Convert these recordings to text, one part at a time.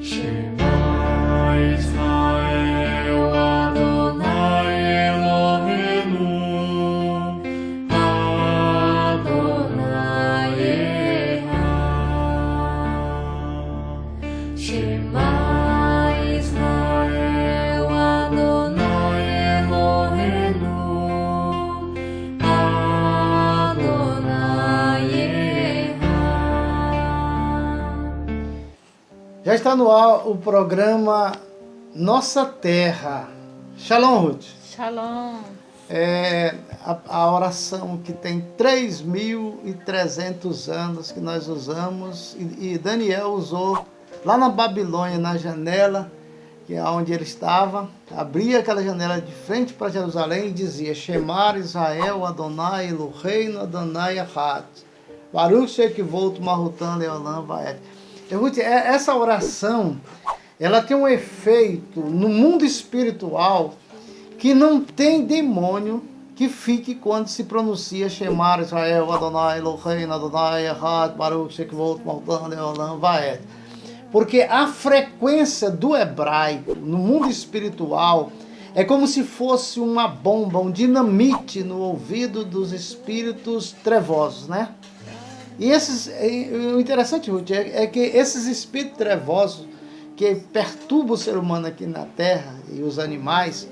Shema Israel Adonai Eloheinu Adonai Echad. Shema Israel Adonai Eloheinu Adonai Echad. Já está no ar o programa Nossa Terra. Shalom, Ruth. Shalom. É a oração que tem 3.300 anos que nós usamos e Daniel usou lá na Babilônia, na janela, que é onde ele estava, abria aquela janela de frente para Jerusalém e dizia: Shemar Israel Adonai Eloheinu Adonai Echad. Baruch Shekivot Mahutan Leolam Vaed. Ruth, essa oração, ela tem um efeito no mundo espiritual que não tem demônio que fique quando se pronuncia Shemar Israel Adonai Eloheinu Adonai Echad Baruch Shekivot Mahutan Leolam Vaed. Porque a frequência do hebraico no mundo espiritual é como se fosse uma bomba, um dinamite no ouvido dos espíritos trevosos, né? E o interessante, Ruth, é que esses espíritos trevosos que perturbam o ser humano aqui na Terra e os animais,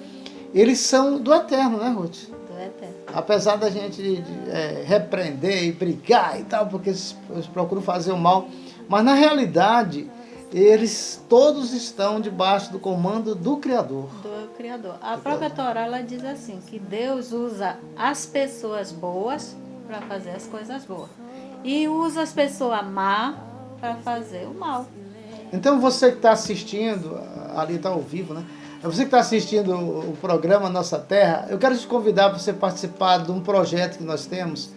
eles são do eterno, né, Ruth? Do eterno. Apesar da gente repreender e brigar e tal, porque eles procuram fazer o mal, mas na realidade eles todos estão debaixo do comando do Criador. Do Criador. A própria Torá, ela diz assim, que Deus usa as pessoas boas para fazer as coisas boas. E usa as pessoas má para fazer o mal. Então você que está assistindo, ali está ao vivo, né? Você que está assistindo o programa Nossa Terra, eu quero te convidar para você participar de um projeto que nós temos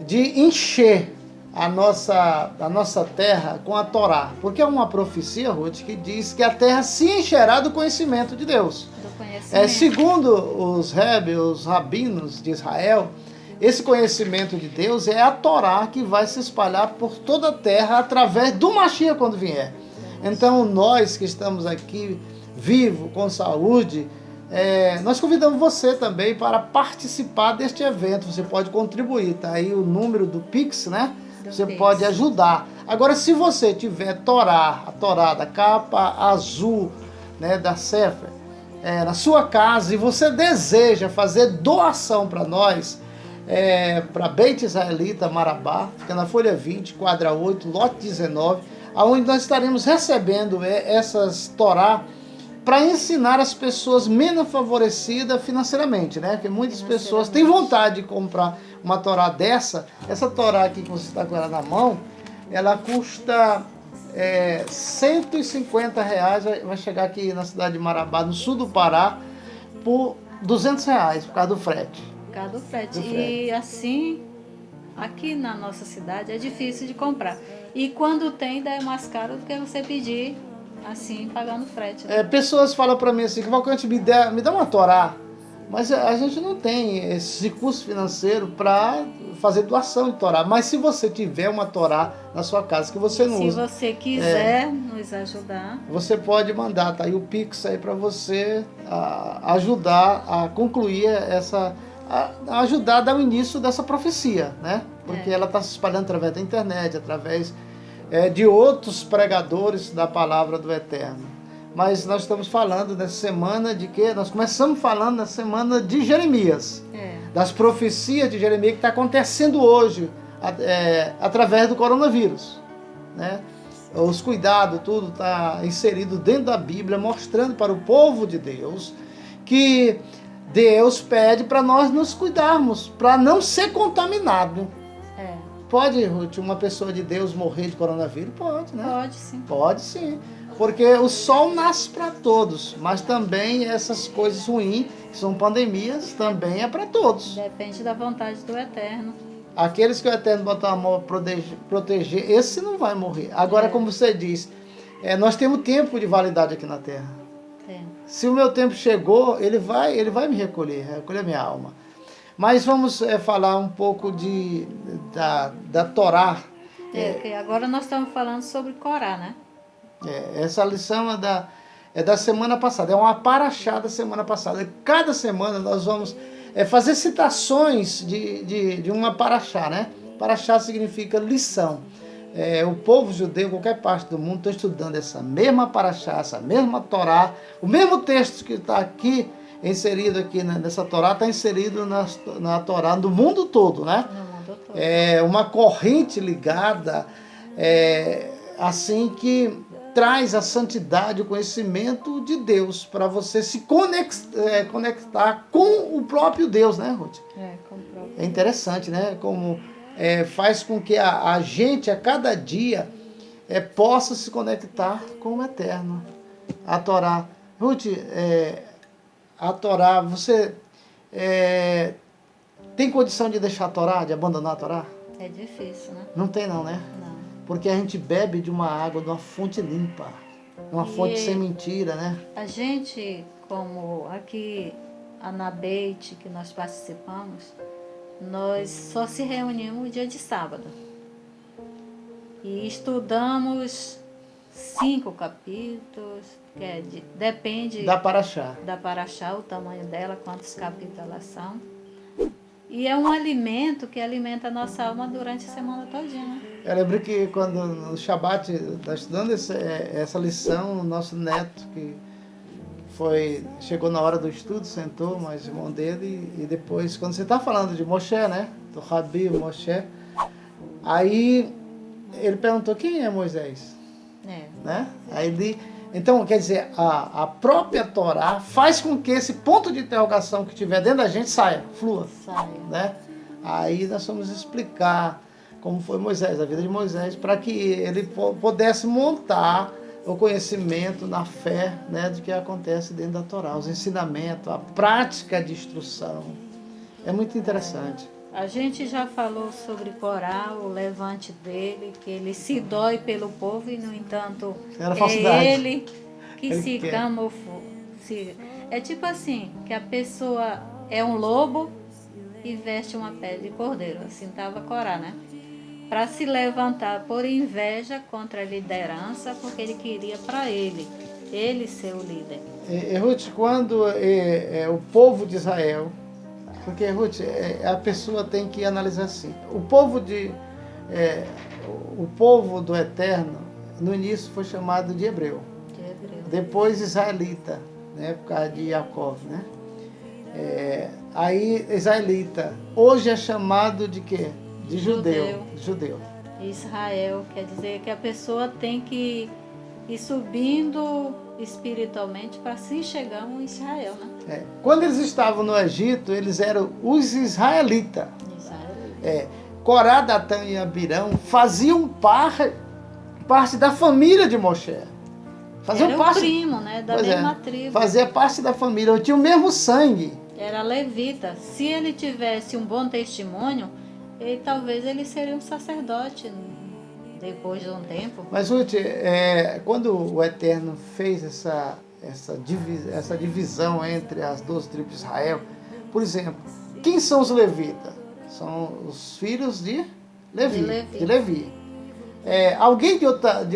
de encher a nossa terra com a Torá. Porque é uma profecia, Ruth, que diz que a terra se encherá do conhecimento de Deus. Do conhecimento. Segundo os rabinos de Israel, esse conhecimento de Deus é a Torá que vai se espalhar por toda a terra através do Mashiach quando vier. Então nós que estamos aqui vivos, com saúde, nós convidamos você também para participar deste evento. Você pode contribuir, tá aí o número do Pix, né? Você pode ajudar. Agora, se você tiver a Torá da capa azul, né, da Sefer, na sua casa e você deseja fazer doação para nós, para Beit Israelita Marabá, fica na folha 20, quadra 8, lote 19, onde nós estaremos recebendo essas Torá para ensinar as pessoas menos favorecidas financeiramente, né? Porque muitas pessoas têm vontade de comprar uma Torá dessa. Essa Torá aqui que você está com ela na mão, ela custa R$150, vai chegar aqui na cidade de Marabá, no sul do Pará, por R$200, por causa do frete. Por causa do frete. E assim, aqui na nossa cidade é difícil de comprar. E quando tem, daí é mais caro do que você pedir assim, pagando frete. Né? Pessoas falam para mim assim, que Valcante me dá uma Torá, mas a gente não tem esse recurso financeiro para fazer doação de Torá. Mas se você tiver uma Torá na sua casa que você não usa... Se você quiser nos ajudar... Você pode mandar, tá aí o Pix aí para você ajudar a concluir ajudar a dar o início dessa profecia, né? Porque ela está se espalhando através da internet, através de outros pregadores da palavra do Eterno. Mas nós estamos falando nessa semana de quê? Nós começamos falando na semana de Jeremias, das profecias de Jeremias que está acontecendo hoje através do coronavírus, né? Os cuidados, tudo está inserido dentro da Bíblia, mostrando para o povo de Deus que Deus pede para nós nos cuidarmos, para não ser contaminado. Pode, Ruth, uma pessoa de Deus morrer de coronavírus? Pode, né? Pode sim. Pode sim. Porque o sol nasce para todos, mas também essas coisas ruins, que são pandemias, também é para todos. Depende da vontade do Eterno. Aqueles que o Eterno botar a mão para proteger, esse não vai morrer. Agora, como você diz, nós temos tempo de validade aqui na Terra. Se o meu tempo chegou, ele vai me recolher minha alma. Mas vamos falar um pouco da Torá. Que agora nós estamos falando sobre Corá, né? Essa lição é da semana passada, é uma paraxá da semana passada. Cada semana nós vamos fazer citações de uma paraxá, né? Paraxá significa lição. O povo judeu, qualquer parte do mundo, está estudando essa mesma paraxá, essa mesma Torá. O mesmo texto que está aqui, inserido aqui nessa Torá, está inserido na Torá do mundo todo, né? No mundo todo. É uma corrente ligada, assim que traz a santidade, o conhecimento de Deus, para você se conectar com o próprio Deus, né, Ruth? Com o próprio. É interessante, né? Como faz com que a gente, a cada dia, possa se conectar com o Eterno. A Torá. Ruth, a Torá, você tem condição de deixar a Torá, de abandonar a Torá? É difícil, né? Não tem não, né? Não. Porque a gente bebe de uma água, de uma fonte limpa, uma fonte sem mentira, né? A gente, como aqui na Beit, que nós participamos, nós só se reunimos no dia de sábado. E estudamos 5 capítulos, depende Da paraxá. da paraxá, o tamanho dela, quantos capítulos elas são. E é um alimento que alimenta a nossa alma durante a semana todinha, né? Eu lembro que quando no Shabat, está estudando essa lição, o nosso neto, que chegou na hora do estudo, sentou, mais o irmão dele, e depois, quando você está falando de Moshe, né? Do Rabi Moshe, aí ele perguntou, quem é Moisés? Né? Aí então, quer dizer, a própria Torá faz com que esse ponto de interrogação que tiver dentro da gente flua. Né? Aí nós vamos explicar como foi Moisés, a vida de Moisés, para que ele pudesse montar o conhecimento na fé, né, do que acontece dentro da Torá, os ensinamentos, a prática de instrução. É muito interessante. A gente já falou sobre Corá, o levante dele, que ele se dói pelo povo e, no entanto, Era falsidade. ele que Ele se quer. camufla. É tipo assim, que a pessoa é um lobo e veste uma pele de cordeiro. Assim estava Corá, né? Para se levantar por inveja contra a liderança, porque ele queria para ele ser o líder. Ruth, quando o povo de Israel, porque Ruth, a pessoa tem que analisar assim, o povo do Eterno, no início foi chamado de hebreu, depois israelita, né, por causa de Jacó, né? Aí israelita, hoje é chamado de quê? De judeu. Israel quer dizer que a pessoa tem que ir subindo espiritualmente para se chegar a Israel, né? Quando eles estavam no Egito, eles eram os israelitas. Corá, Datã e Abirão faziam parte da família de Moshe. Era o primo, né? Da mesma tribo. Fazia parte da família, tinha o mesmo sangue. Era levita. Se ele tivesse um bom testemunho, talvez ele seria um sacerdote depois de um tempo. Mas, Ruth, quando o Eterno fez essa divisão entre as 12 tribos de Israel, por exemplo, quem são os levitas? São os filhos de Levi. Alguém de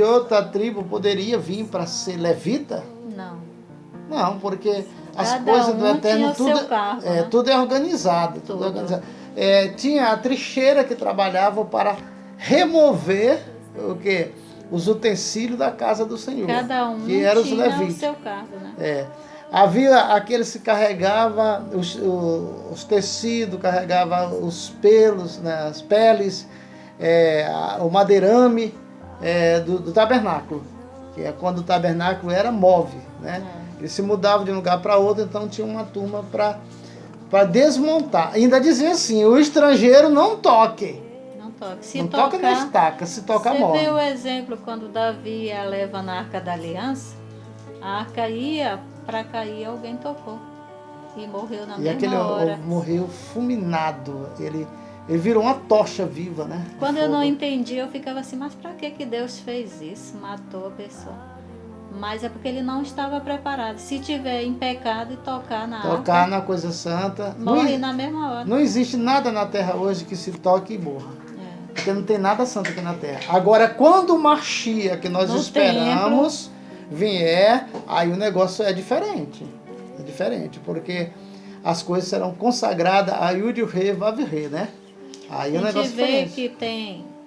outra tribo poderia vir para ser levita? Não, porque as coisas do Eterno, tudo é organizado. Tinha a trincheira que trabalhava para remover os utensílios da casa do Senhor. Cada um que eram os tinha levitas. o seu cargo, né? Havia aqueles que carregavam os tecidos, carregavam os pelos, né, as peles, o madeirame do tabernáculo, que é quando o tabernáculo era móvel, né? Eles se mudavam de um lugar para outro, então tinha uma turma para desmontar. Ainda dizia assim, o estrangeiro não toque. Se não tocar, toca na estaca, se toca morre. Você vê o exemplo quando Davi ia levar na Arca da Aliança, a arca ia para cair, alguém tocou e morreu na mesma hora. Morreu fulminado, ele virou uma tocha viva, né? Quando eu não entendi, eu ficava assim, mas para que Deus fez isso? Matou a pessoa. Mas é porque ele não estava preparado. Se tiver em pecado e tocar na coisa santa, morre na mesma hora. Não existe nada na terra hoje que se toque e morra. porque não tem nada santo aqui na terra. Agora, quando o Mashiach, que nós No esperamos, vier, aí o negócio é diferente. É diferente, porque as coisas serão consagradas a Yud Rei Vav Rei, né? Aí o A negócio gente é vê diferente. que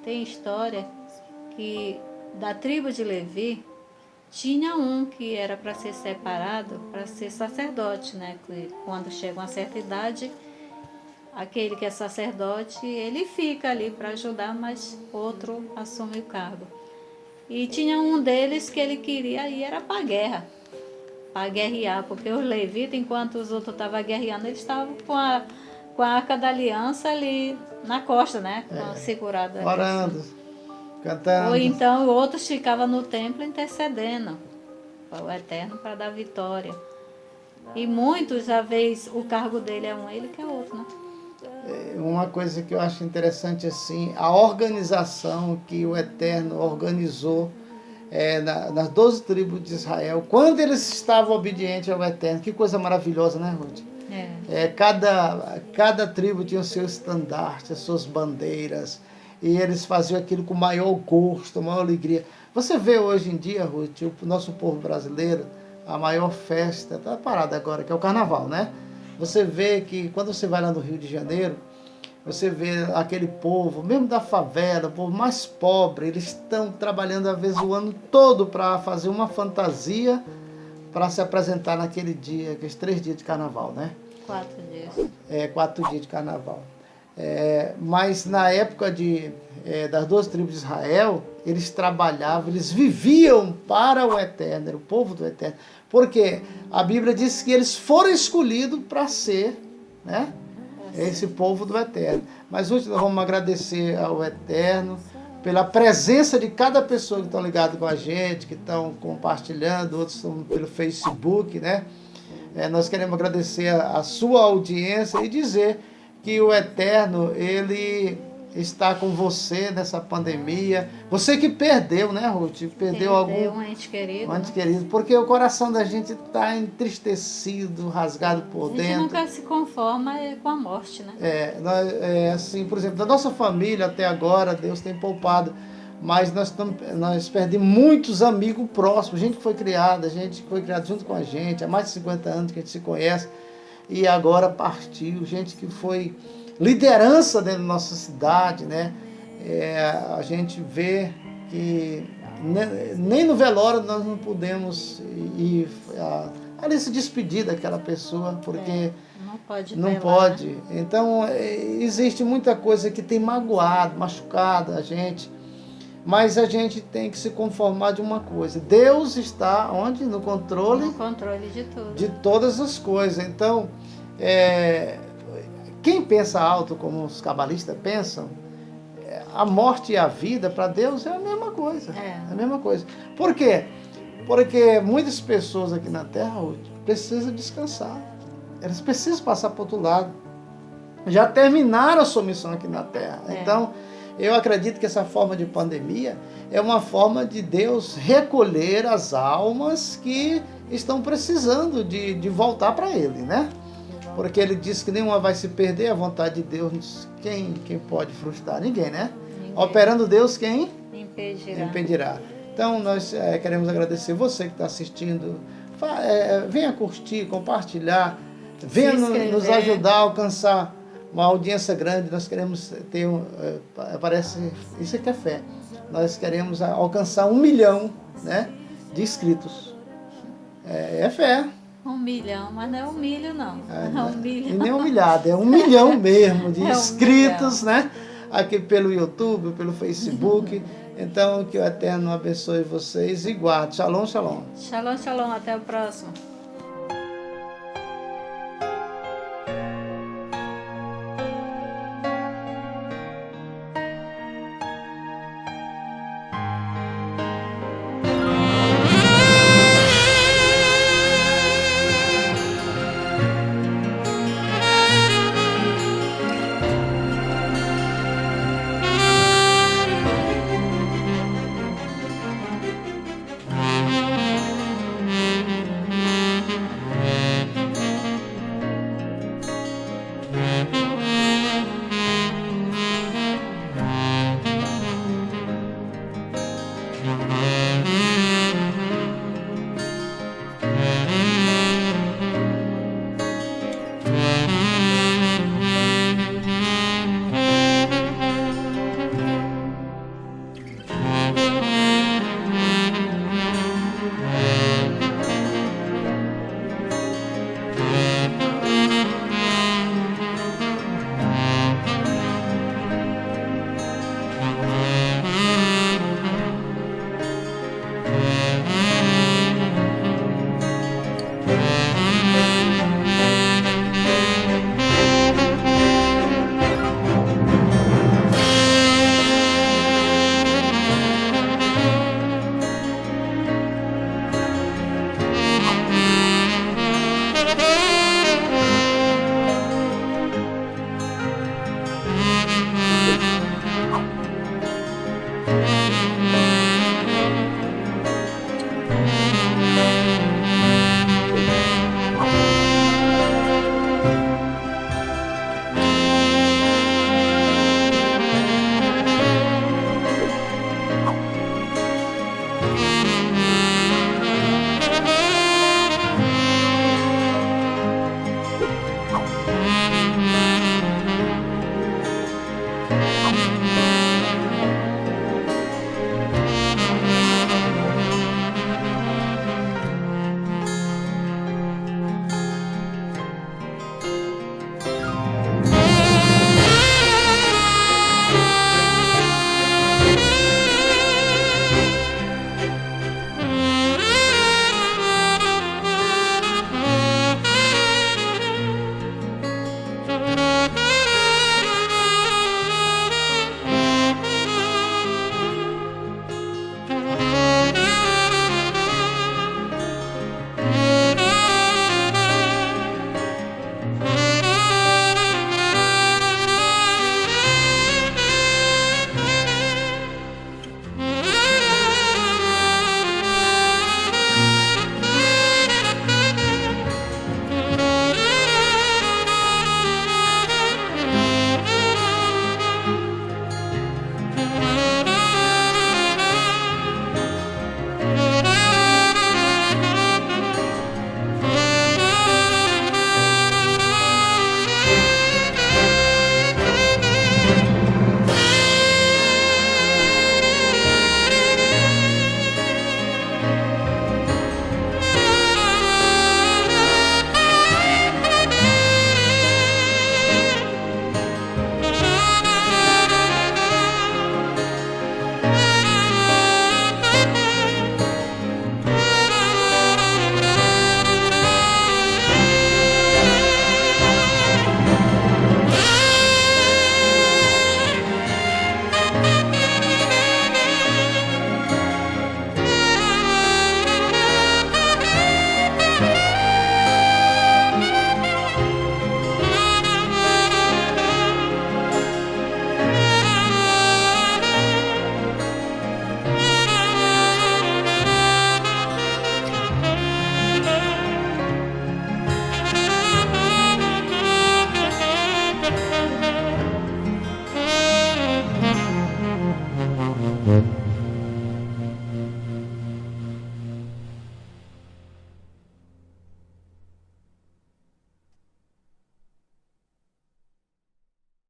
tem história que da tribo de Levi tinha um que era para ser separado, para ser sacerdote, né? Que quando chega uma certa idade, aquele que é sacerdote, ele fica ali para ajudar, mas outro assume o cargo. E tinha um deles que ele queria ir era para a guerra, para guerrear, porque os levitas, enquanto os outros estavam guerreando, eles estavam com a arca da aliança ali na costa, né? Segurada. Orando, Ou cantando. então outros ficavam no templo intercedendo para o Eterno para dar vitória. E muitos, às vezes, o cargo dele é um, ele que é outro, né? Uma coisa que eu acho interessante, assim, a organização que o Eterno organizou nas 12 tribos de Israel, quando eles estavam obedientes ao Eterno. Que coisa maravilhosa, né, Ruth? Cada tribo tinha o seu estandarte, as suas bandeiras, e eles faziam aquilo com maior gosto, maior alegria. Você vê hoje em dia, Ruth, o nosso povo brasileiro, a maior festa, está parada agora, que é o Carnaval, né? Você vê que quando você vai lá no Rio de Janeiro, você vê aquele povo, mesmo da favela, o povo mais pobre, eles estão trabalhando às vezes o ano todo para fazer uma fantasia para se apresentar naquele dia, aqueles 3 dias de carnaval, né? 4 dias. 4 dias de carnaval. Mas na época das 12 tribos de Israel, eles trabalhavam, eles viviam para o Eterno, era o povo do Eterno. Porque a Bíblia diz que eles foram escolhidos para ser, né, esse povo do Eterno. Mas hoje nós vamos agradecer ao Eterno pela presença de cada pessoa que estão ligadas com a gente, que estão compartilhando, outros estão pelo Facebook, né? Nós queremos agradecer a sua audiência e dizer que o Eterno, ele está com você nessa pandemia. Você que perdeu, né, Ruth? Perdeu um ente querido. Um ente querido, porque o coração da gente está entristecido, rasgado por A gente dentro. nunca se conforma com a morte, né? Assim, por exemplo, da nossa família até agora, Deus tem poupado. Mas nós perdemos muitos amigos próximos, gente que foi criada junto com a gente, há mais de 50 anos que a gente se conhece, e agora partiu, gente que foi liderança dentro da nossa cidade, né? A gente vê que nem no velório nós não podemos ir ali se despedir daquela pessoa, porque não pode. Então, existe muita coisa que tem machucado a gente. Mas a gente tem que se conformar de uma coisa. Deus está onde? No controle de tudo. De todas as coisas. Então, quem pensa alto, como os cabalistas pensam, a morte e a vida, para Deus, é a mesma coisa. É a mesma coisa. Por quê? Porque muitas pessoas aqui na Terra precisam descansar. Elas precisam passar para o outro lado. Já terminaram a sua missão aqui na Terra. Então, eu acredito que essa forma de pandemia é uma forma de Deus recolher as almas que estão precisando de voltar para Ele, né? Porque Ele disse que nenhuma vai se perder, a vontade de Deus, quem pode frustrar? Ninguém, né? Ninguém. Operando Deus, quem? Impedirá. Então, nós queremos agradecer você que está assistindo. Venha curtir, compartilhar, venha nos ajudar a alcançar uma audiência grande. Nós queremos ter isso aqui é fé. Nós queremos alcançar 1 milhão, né, de inscritos. É fé. 1 milhão, mas não é 1 milho, não. E nem humilhado, é 1 milhão mesmo de inscritos, né? Aqui pelo YouTube, pelo Facebook. Então, que o Eterno abençoe vocês e guarde. Shalom, shalom. Shalom, shalom. Até o próximo. Elohenu